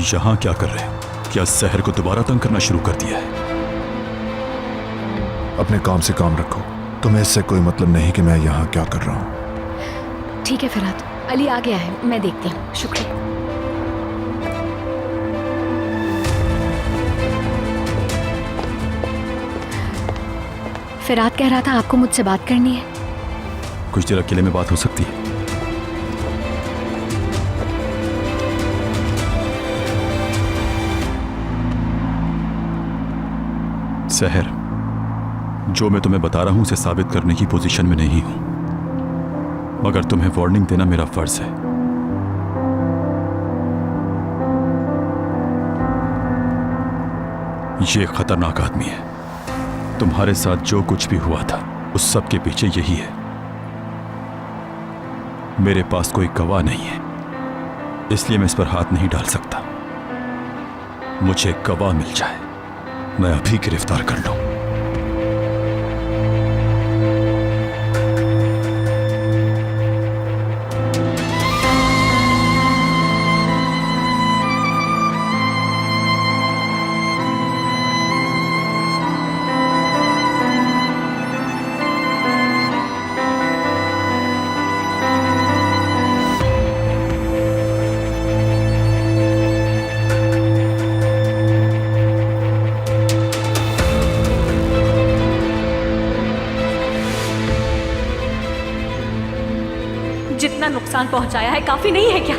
यहाँ क्या कर रहे हो? क्या सहर को दोबारा तंग करना शुरू कर दिया है? अपने काम से काम रखो। तुम्हें इससे कोई मतलब नहीं कि मैं यहाँ क्या कर रहा हूँ। ठीक है फिरात, अली आ गया है, मैं देखती हूँ। शुक्रिया। फिरात कह रहा था आपको मुझसे बात करनी है। कुछ देर अकेले में बात हो सकती है? सहर, जो मैं तुम्हें बता रहा हूं उसे साबित करने की पोजीशन में नहीं हूं, मगर तुम्हें वार्निंग देना मेरा फर्ज है। ये खतरनाक आदमी है। तुम्हारे साथ जो कुछ भी हुआ था उस सब के पीछे यही है। मेरे पास कोई गवाह नहीं है, इसलिए मैं इस पर हाथ नहीं डाल सकता। मुझे गवाह मिल जाए, मैं अभी गिरफ्तार कर लूं। जितना नुकसान पहुंचाया है काफी नहीं है क्या?